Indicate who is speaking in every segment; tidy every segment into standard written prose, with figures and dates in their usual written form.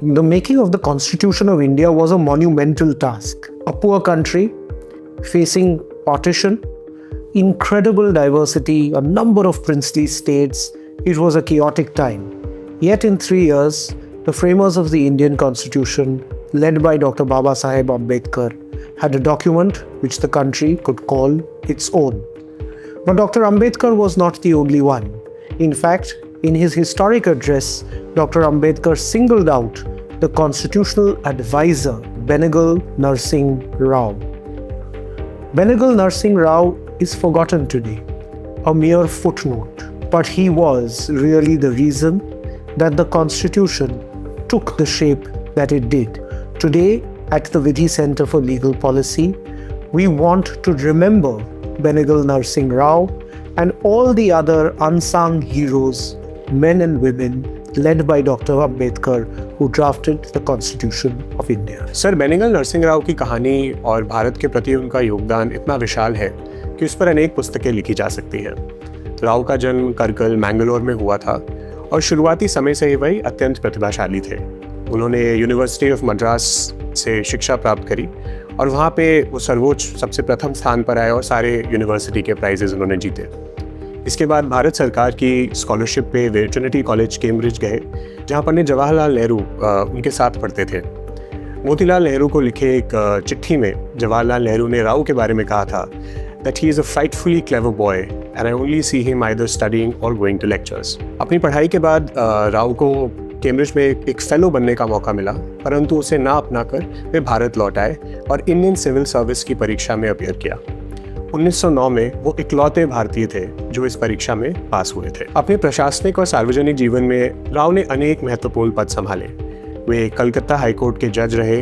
Speaker 1: The making of the Constitution of India was a monumental task. A poor country facing partition, incredible diversity, a number of princely states. It was a chaotic time. Yet in 3 years, the framers of the Indian Constitution, led by Dr. Baba Saheb Ambedkar, had a document which the country could call its own. But Dr. Ambedkar was not the only one. In fact, in his historic address, Dr. Ambedkar singled out the constitutional advisor, Benegal Narsingh Rao. Benegal Narsingh Rao is forgotten today, a mere footnote, but he was really the reason that the Constitution took the shape that it did. Today, at the Vidhi Center for Legal Policy, we want to remember Benegal Narsingh Rao and all the other unsung heroes, men and women, led by Dr. Ambedkar, who drafted the Constitution of India.
Speaker 2: Sir, Benegal Narsing Rau की कहानी और भारत के प्रति उनका योगदान इतना विशाल है कि उस पर अनेक पुस्तकें लिखी जा सकती हैं। राव का जन्म करकल, मैंगलोर में हुआ था और शुरुआती समय से ही वही अत्यंत प्रतिभाशाली थे। उन्होंने यूनिवर्सिटी ऑफ मद्रास से शिक्षा प्राप्त करी और वहाँ पे वो सर्वोच्च सबसे प्रथम स्थान पर आए और सारे यूनिवर्सिटी के प्राइजेज उन्होंने जीते। इसके बाद भारत सरकार की स्कॉलरशिप पे वे ट्रिनिटी कॉलेज कैम्ब्रिज गए, जहाँ पंडित जवाहरलाल नेहरू उनके साथ पढ़ते थे। मोतीलाल नेहरू को लिखे एक चिट्ठी में जवाहरलाल नेहरू ने राव के बारे में कहा था that he is a frightfully clever boy and I only see him either studying or going to lectures. अपनी पढ़ाई के बाद राव को कैम्ब्रिज में एक फेलो बनने का मौका मिला, परंतु उसे ना अपनाकर वे भारत लौट आए और इंडियन सिविल सर्विस की परीक्षा में अपीयर किया। 1909 में वो इकलौते भारतीय थे जो इस परीक्षा में पास हुए थे। अपने प्रशासनिक और सार्वजनिक जीवन में राव ने अनेक महत्वपूर्ण पद संभाले। वे कलकत्ता हाईकोर्ट के जज रहे,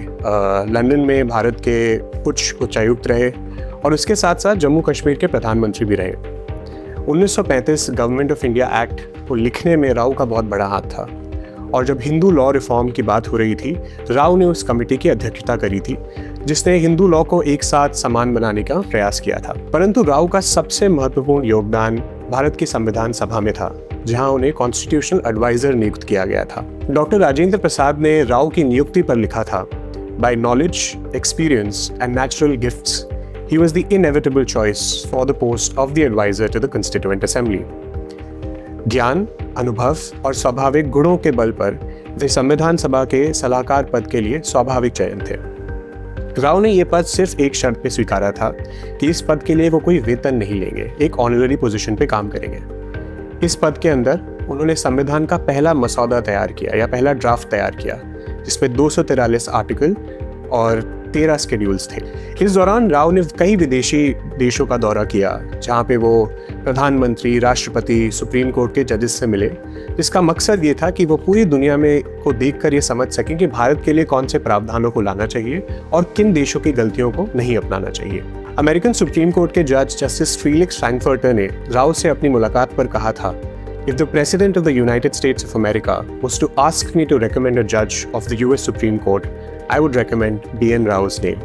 Speaker 2: लंदन में भारत के कुछ उच्चायुक्त रहे और उसके साथ साथ जम्मू कश्मीर के प्रधानमंत्री भी रहे। 1935 गवर्नमेंट ऑफ इंडिया एक्ट को लिखने में राव का बहुत बड़ा हाथ था और जब हिंदू लॉ रिफॉर्म की बात हो रही थी तो राव ने उस कमेटी की अध्यक्षता करी थी जिसने हिंदू लॉ को एक साथ समान बनाने का प्रयास किया था। परंतु राव का सबसे महत्वपूर्ण योगदान भारत की संविधान सभा में था, जहां उन्हें कॉन्स्टिट्यूशनल एडवाइजर नियुक्त किया गया था। डॉक्टर राजेंद्र प्रसाद ने राव की नियुक्ति पर लिखा था, by knowledge, experience and natural gifts he was the inevitable choice for the post of the advisor to the Constituent Assembly. ज्ञान, अनुभव और स्वाभाविक गुणों के बल पर वे संविधान सभा के सलाहकार पद के लिए स्वाभाविक चयन थे। राव ने यह पद सिर्फ एक शर्त पे स्वीकारा था कि इस पद के लिए वो कोई वेतन नहीं लेंगे, एक ऑनररी पोजीशन पे काम करेंगे। इस पद के अंदर उन्होंने संविधान का पहला मसौदा तैयार किया या पहला ड्राफ्ट तैयार किया, जिसमें 243 आर्टिकल और 13 शेड्यूल्स थे। इस दौरान राव ने कई विदेशी देशों का दौरा किया, जहाँ पे वो प्रधानमंत्री, राष्ट्रपति, सुप्रीम कोर्ट के जजेस से मिले, जिसका मकसद ये था कि वो पूरी दुनिया में को देखकर ये समझ सकें कि भारत के लिए कौन से प्रावधानों को लाना चाहिए और किन देशों की गलतियों को नहीं अपनाना चाहिए। अमेरिकन सुप्रीम कोर्ट के जज जस्टिस फीलिक्स फ्रैंकफर्टर ने राव से अपनी मुलाकात पर कहा था, If the President of the United States of America was to ask me to recommend a judge of the US Supreme Court, I would recommend B.N. Rao's name.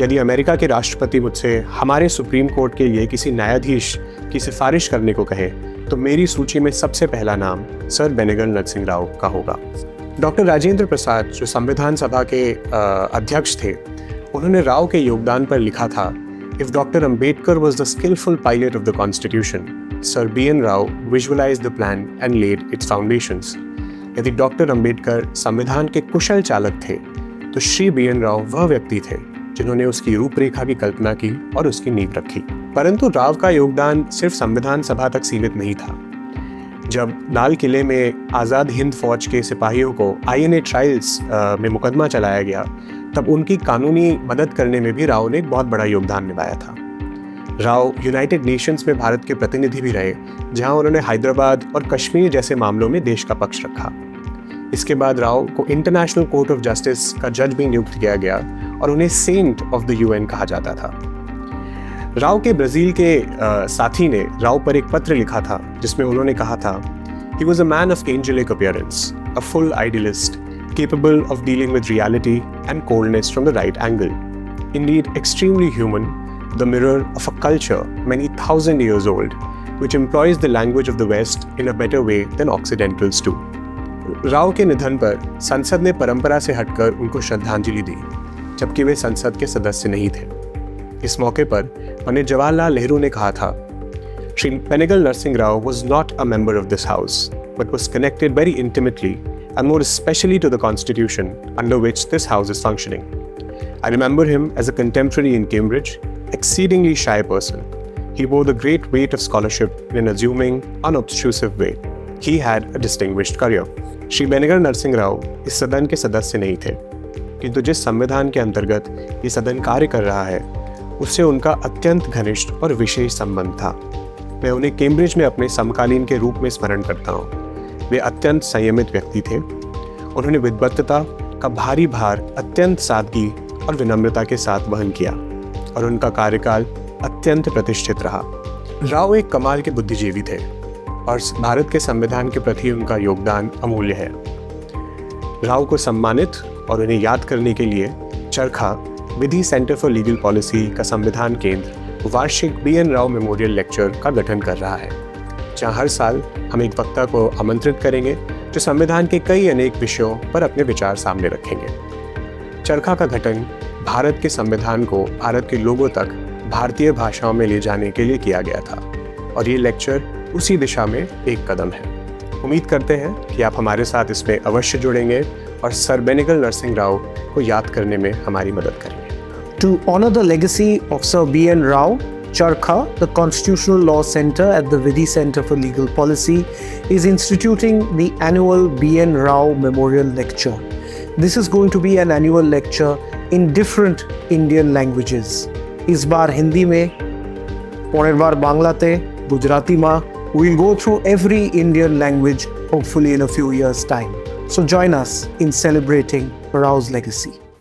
Speaker 2: यदि अमेरिका के राष्ट्रपति मुझसे हमारे सुप्रीम कोर्ट के लिए किसी न्यायाधीश की सिफारिश करने को कहें, तो मेरी सूची में सबसे पहला नाम सर बेनेगल नरसिंह राव का होगा। डॉक्टर राजेंद्र प्रसाद, जो संविधान सभा के अध्यक्ष थे, उन्होंने राव के योगदान पर लिखा था, If Dr. Ambedkar was the skillful pilot of the Constitution, Sir B.N. Rao visualized the plan and laid its foundations. यदि डॉक्टर अंबेडकर संविधान के कुशल चालक थे, तो श्री B.N. राव वह व्यक्ति थे जिन्होंने उसकी रूपरेखा की कल्पना की और उसकी नींव रखी। परंतु राव का योगदान सिर्फ संविधान सभा तक सीमित नहीं था। जब लाल किले में आज़ाद हिंद फौज के सिपाहियों को INA ट्रायल्स में मुकदमा चलाया गया, तब उनकी कानूनी मदद करने में भी राव ने एक बहुत बड़ा योगदान निभाया था। राव यूनाइटेड नेशंस में भारत के प्रतिनिधि भी रहे, जहां उन्होंने हैदराबाद और कश्मीर जैसे मामलों में देश का पक्ष रखा। इसके बाद राव को इंटरनेशनल कोर्ट ऑफ जस्टिस का जज भी नियुक्त किया गया और उन्हें सेंट ऑफ द UN कहा जाता था। राव के ब्राज़ील के साथी ने राव पर एक पत्र लिखा था, जिसमें उन्होंने कहा था, He was a man of angelic appearance, a full idealist, capable of dealing with reality and coldness from the right angle. Indeed, extremely human, the mirror of a culture many thousand years old, which employs the language of the West in a better way than Occidentals do. Rao के निधन पर संसद ने परंपरा से हटकर उनको श्रद्धांजलि दी, जबकि वे संसद के सदस्य नहीं थे। इस मौके पर पंडित जवाहरलाल नेहरू ने कहा था, Shri पेनेगल Narasimha Rao was not a member of this house, but was connected very intimately and more especially to the constitution under which this house is functioning. I remember him as a contemporary in Cambridge, exceedingly shy person. He bore the great weight of scholarship in an assuming, unobtrusive way. He had a distinguished career. Shri पेनेगल Narasimha Rao इस सदन के सदस्य नहीं थे, किंतु जिस संविधान के अंतर्गत ये सदन कार्य कर रहा है उससे उनका अत्यंत घनिष्ठ और विशेष संबंध था। मैं उन्हें कैम्ब्रिज में अपने समकालीन के रूप में स्मरण करता हूँ। वे अत्यंत संयमित व्यक्ति थे। उन्होंने विद्वत्ता का भारी भार अत्यंत सादगी और विनम्रता के साथ वहन किया और उनका कार्यकाल अत्यंत प्रतिष्ठित रहा। राव एक कमाल के बुद्धिजीवी थे और भारत के संविधान के प्रति उनका योगदान अमूल्य है। राव को सम्मानित और उन्हें याद करने के लिए चरखा विधि सेंटर फॉर लीगल पॉलिसी का संविधान केंद्र वार्षिक BN राव मेमोरियल लेक्चर का गठन कर रहा है, जहां हर साल हम एक वक्ता को आमंत्रित करेंगे जो संविधान के कई अनेक विषयों पर अपने विचार सामने रखेंगे। चरखा का गठन भारत के संविधान को भारत के लोगों तक भारतीय भाषाओं में ले जाने के लिए किया गया था और ये लेक्चर उसी दिशा में एक कदम है। उम्मीद करते हैं कि आप हमारे साथ इसमें अवश्य जुड़ेंगे और सर पेनेगल नरसिंह राव को याद करने में हमारी मदद करेंगे।
Speaker 1: To honor the legacy of Sir B.N. Rao, Charkha, the Constitutional Law Center at the Vidhi Center for Legal Policy, is instituting the annual B.N. Rao Memorial Lecture. This is going to be an annual lecture in different Indian languages. इस बार हिंदी में, पौने बार बांग्लाते, गुजराती में. We'll go through every Indian language hopefully in a few years' time. So join us in celebrating Rao's legacy.